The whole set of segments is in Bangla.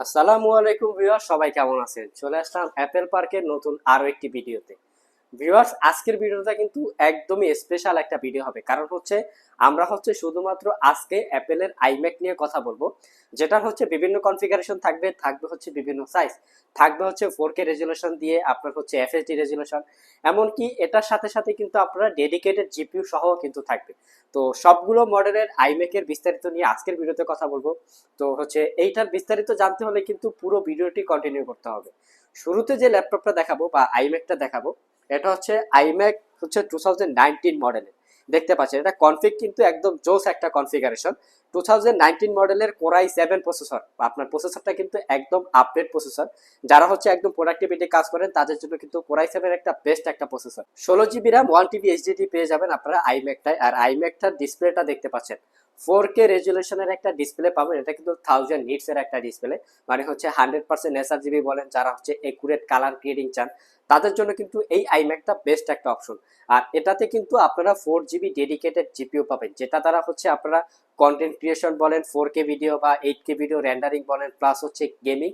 আসসালামু আলাইকুম ভিউয়ার্স, সবাই কেমন আছেন? চলে আসলাম অ্যাপেল পার্কের নতুন আরো একটি ভিডিওতে। ভিউয়ার্স, আজকের ভিডিওটা কিন্তু একদমই স্পেশাল একটা ভিডিও হবে, কারণ হচ্ছে আমরা শুধুমাত্র আজকে অ্যাপেলের আইম্যাক নিয়ে কথা বলবো, যেটা বিভিন্ন কনফিগারেশন থাকবে, হচ্ছে বিভিন্ন সাইজ, থাকবে হচ্ছে 4K রেজুলেশন দিয়ে আপনার হচ্ছে এফএসডি রেজুলেশন, এমনকি এটার সাথে সাথে কিন্তু আপনারা ডেডিকেটেড জিপিইউ সহ কিন্তু থাকবে। তো সবগুলো মডেলের আইম্যাকের বিস্তারিত নিয়ে আজকের ভিডিওতে কথা বলবো। তো এইটার বিস্তারিত জানতে হলে কিন্তু পুরো ভিডিওটি কন্টিনিউ করতে হবে। শুরুতে যে ল্যাপটপটা দেখাবো বা আইম্যাকটা দেখাবো, এটা হচ্ছে আইম্যাক 2019 মডেলের। দেখতে পাচ্ছেন এটা কনফিগ কিন্তু একদম জোস একটা কনফিগারেশন। 2019 মডেলের কোরাই 7 প্রসেসর, আপনার প্রসেসরটা কিন্তু একদম আপডেট প্রসেসর। যারা একদম প্রোডাক্টিভিটি কাজ করেন তাদের জন্য কিন্তু কোরাই 7 একটা বেস্ট একটা processor. 16 GB RAM 1 TB HDD পেয়ে যাবেন আপনারা আইম্যাকটায়। আর আইম্যাকটার ডিসপ্লেটা দেখতে পাচ্ছেন 4K রেজুলেশনের একটা ডিসপ্লে পাবেন। এটা কিন্তু 1000 নিটস এর একটা ডিসপ্লে, মানে 100% এসআরজিবি বলেন। যারা একুরেট কালার গ্রেডিং চান তাদের জন্য কিন্তু এই আইম্যাকটা বেস্ট একটা অপশন। আর এটাতে কিন্তু আপনারা 4 GB ডেডিকেটেড জিপিইউ পাবেন, যেটা দ্বারা আপনারা কন্টেন্ট ক্রিয়েশন বলেন, 4K ভিডিও বা 8K ভিডিও রেন্ডারিং বলেন, প্লাস গেমিং,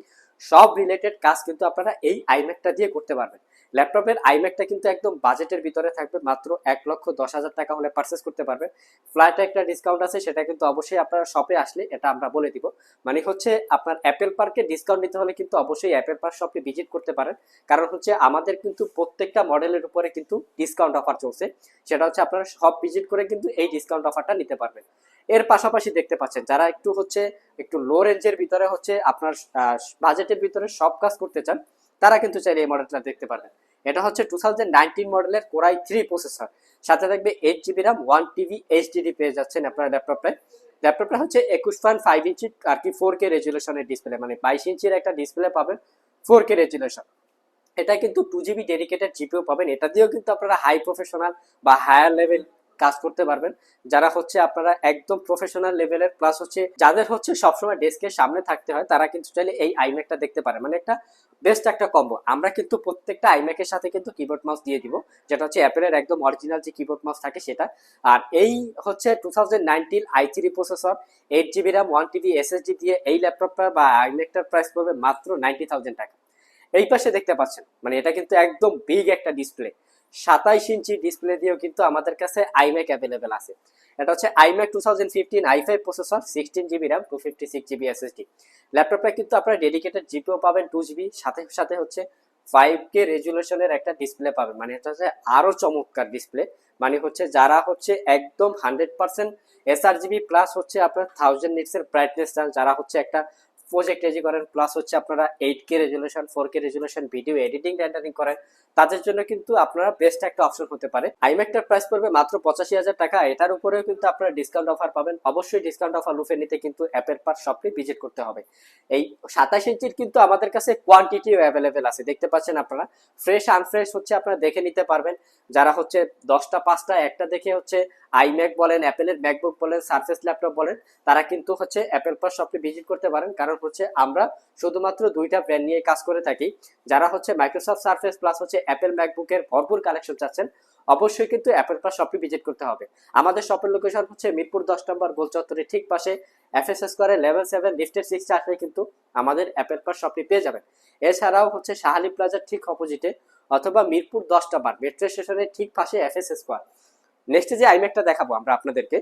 সব রিলেটেড কাজ কিন্তু আপনারা এই আইম্যাকটা দিয়ে করতে পারবেন। ল্যাপটপের আইম্যাকটা কিন্তু একদম বাজেটের ভিতরে থাকবে, মাত্র 1,10,000 টাকা হলে পারচেস করতে পারবেন। ফ্ল্যাট একটা ডিসকাউন্ট আছে, সেটা কিন্তু অবশ্যই আপনারা শপে আসলে এটা আমরা বলে দিব। মানে আপনার অ্যাপেল পার্কে ডিসকাউন্ট নিতে হলে কিন্তু অবশ্যই অ্যাপেল পার্ক শপে ভিজিট করতে পারেন, কারণ আমাদের কিন্তু প্রত্যেকটা মডেলের উপরে কিন্তু ডিসকাউন্ট অফার চলছে। সেটা আপনারা শপ ভিজিট করে কিন্তু এই ডিসকাউন্ট অফারটা নিতে পারবেন। এর পাশাপাশি দেখতে পাচ্ছেন যারা একটু লো রেঞ্জের ভিতরে আপনার বাজেটের ভিতরে সব কাজ করতে চান, তারা কিন্তু চাইলে এই মডেলটা দেখতে পারবেন। এটা 2019 মডেলের কোরাই 3 প্রসেসর, সাথে থাকবে 8 GB র্যাম 1 TB এইচডিডি পেয়ে যাচ্ছেন আপনার ল্যাপটপে। ল্যাপটপটা 21.5 ইঞ্চি আর কি 4K রেজুলেশনের ডিসপ্লে, মানে 22 ইঞ্চির একটা ডিসপ্লে পাবেন, 4K রেজুলেশন। এটা কিন্তু 2 GB ডেডিকেটেড জিপিইউ পাবেন। এটা দিয়েও কিন্তু আপনারা হাই প্রফেশনাল বা হায়ার লেভেল কাজ করতে পারবেন। যারা আপনারা একদম প্রফেশনাল লেভেলের, প্লাস যাদের সবসময় ডেস্কের সামনে থাকতে হয়, তারা কিন্তু চাইলে এই আইম্যাকটা দেখতে পারেন। মানে একটা বেস্ট একটা কম্বো। আমরা কিন্তু প্রত্যেকটা আইম্যাকের সাথে কিন্তু কিবোর্ড মাউস দিয়ে দিব, যেটা অ্যাপেলের একদম অরিজিনাল যে কিবোর্ড মাউস থাকে সেটা। আর এই 2019 i3 processor, 8 GB RAM 1 TB SSD দিয়ে এই ল্যাপটপটা বা আইম্যাকটার প্রাইস পড়বে মাত্র 90,000 টাকা। এই পাশে দেখতে পাচ্ছেন, মানে এটা কিন্তু একদম বিগ একটা ডিসপ্লে, 27 ইঞ্চি ডিসপ্লে দিয়েও কিন্তু আমাদের কাছে আইম্যাক অ্যাভেলেবেল আছে। এটা iMac 2015 i5 processor, 16 GB RAM 256 GB SSD. ল্যাপটপটা কিন্তু আপনারা ডেডিকেটেড জিপিইউ পাবেন 2 GB, সাথে সাথে 5K রেজুলেশনের একটা ডিসপ্লে পাবেন। মানে এটা আরো চমৎকার ডিসপ্লে। মানে যারা একদম 100% এসআরজিবি প্লাস আপনার 1000 নিটস এর ব্রাইটনেস চান, যারা একটা প্রজেক্ট রেজি করেন, প্লাস আপনারা 8K resolution 4K resolution video editing rendering করেন, তাদের জন্য কিন্তু আপনারা বেস্ট একটা অপশন হতে পারে। আইম্যাকটার প্রাইস পড়বে মাত্র 85,000 টাকা। এটার উপরেও কিন্তু আপনারা ডিসকাউন্ট অফার পাবেন। অবশ্যই ডিসকাউন্ট অফার লুফে নিতে কিন্তু অ্যাপেল পার্ক শপে ভিজিট করতে হবে। এই 27 ইঞ্চির কিন্তু আমাদের কাছে কোয়ান্টিটিও অ্যাভেলেবেল আছে, দেখতে পাচ্ছেন আপনারা। ফ্রেশ আনফ্রেশ আপনারা দেখে নিতে পারবেন। যারা 10টা 5টা একটা দেখে আইম্যাক বলেন, অ্যাপেলের ম্যাকবুক বলেন, সারফেস ল্যাপটপ বলেন, তারা কিন্তু অ্যাপেল পার্ক শপে ভিজিট করতে পারেন। কারণ আমরা শুধুমাত্র দুইটা ব্র্যান্ড নিয়ে কাজ করে থাকি। যারা মাইক্রোসফট সারফেস প্লাস অ্যাপেল ম্যাকবুকের ভরপুর কালেকশন চাচ্ছেন, অবশ্যই কিন্তু অ্যাপেল পার্ক শপে ভিজিট করতে হবে। আমাদের শপের লোকেশন মিরপুর 10 নম্বর গোল চত্বরের ঠিক পাশে, এফএসএস করে লেভেল 7 লিফটের 6 আসলে কিন্তু আমাদের অ্যাপেল পার্ক শপে পেয়ে যাবেন। এছাড়াও শাহালি প্লাজার ঠিক অপোজিটে, অথবা মিরপুর 10 নম্বর মেট্রো স্টেশনের ঠিক পাশে এফএসএস স্কয়ার। নেক্সট যে আইম্যাকটা দেখাবো আমরা আপনাদেরকে,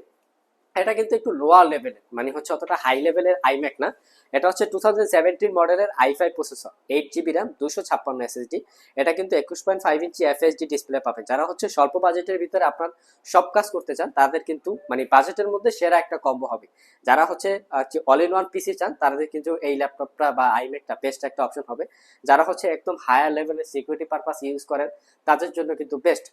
এটা কিন্তু একটু লোয়ার লেভেলের, মানে অতটা হাই লেভেলের আইম্যাক না। এটা 2017 মডেলের i5 processor, 8 GB RAM 256 SSD. এটা কিন্তু 21.5 ইঞ্চি এফএসডি ডিসপ্লে পাবেন। যারা স্বল্প বাজেটের ভিতরে আপনার সব কাজ করতে চান, তাদের কিন্তু মানে বাজেটের মধ্যে সেরা একটা কম্বো হবে। যারা অল ইন ওয়ান পিসি চান, তাদের কিন্তু এই ল্যাপটপটা বা আইম্যাকটা বেস্ট একটা অপশন হবে। যারা একদম হায়ার লেভেলের সিকিউরিটি পারপাস ইউজ করেন, তাদের জন্য কিন্তু best.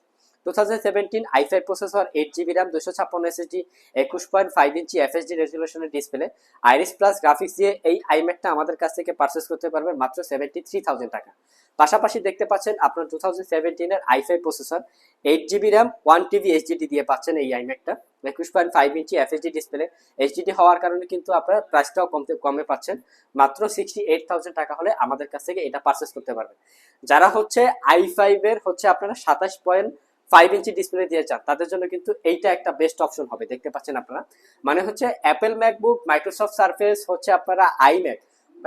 2017 i5 processor, 8 GB RAM 256 SSD, 21.5 inch FSD রেজুলেশনের ডিসপ্লে, আইরিস প্লাস গ্রাফিক্স দিয়ে এই আইম্যাকটা আমাদের কাছ থেকে পারচেস করতে পারবেন মাত্র 73,000 টাকা। পাশাপাশি দেখতে পাচ্ছেন আপনার 2017 এর i5 processor, 8 GB RAM 1 TB HDD দিয়ে পাচ্ছেন এই আইম্যাকটা, 21.5 ইঞ্চি এফএসডি ডিসপ্লে। এইচডিডি হওয়ার কারণে কিন্তু আপনারা প্রাইসটাও কমে পাচ্ছেন। মাত্র 68,000 টাকা হলে আমাদের কাছ থেকে এটা পারচেস করতে পারবেন। যারা i5 এর আপনারা 27.5 ইঞ্চি ডিসপ্লে দিয়ে চান, তাদের জন্য কিন্তু এইটা একটা বেস্ট অপশন হবে। দেখতে পাচ্ছেন আপনারা, মানে অ্যাপেল ম্যাকবুক, মাইক্রোসফট সারফেস, আপনারা আইম্যাক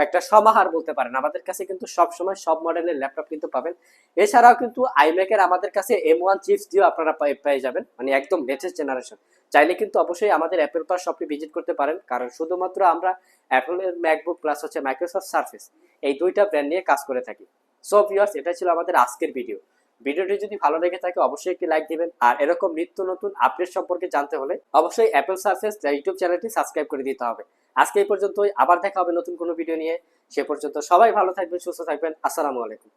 একটা সমাহার বলতে পারেন। আমাদের কাছে কিন্তু সব সময় সব মডেলের ল্যাপটপ কিন্তু পাবেন। এছাড়াও কিন্তু আইম্যাকের আমাদের কাছে M1 চিপস দিয়েও আপনারা পেয়ে যাবেন, মানে একদম লেটেস্ট জেনারেশন। চাইলে কিন্তু অবশ্যই আমাদের অ্যাপেল পার শপে ভিজিট করতে পারেন, কারণ শুধুমাত্র আমরা অ্যাপলের ম্যাকবুক প্লাস হচ্ছে মাইক্রোসফট সার্ফেস এই দুইটা ব্র্যান্ড নিয়ে কাজ করে থাকি। সো ভিউয়ার্স, এটা ছিল আমাদের আজকের ভিডিও। ভিডিওটি যদি ভালো লেগে থাকে অবশ্যই একটি লাইক দিবেন, আর এরকম নিত্য নতুন আপডেট সম্পর্কে জানতে হলে অবশ্যই অ্যাপেল সার্ফেস ইউটিউব চ্যানেলটি সাবস্ক্রাইব করে দিতে হবে। আজকে এই পর্যন্তই, আবার দেখা হবে নতুন কোনো ভিডিও নিয়ে। সে পর্যন্ত সবাই ভালো থাকবেন, সুস্থ থাকবেন। আসসালামু আলাইকুম।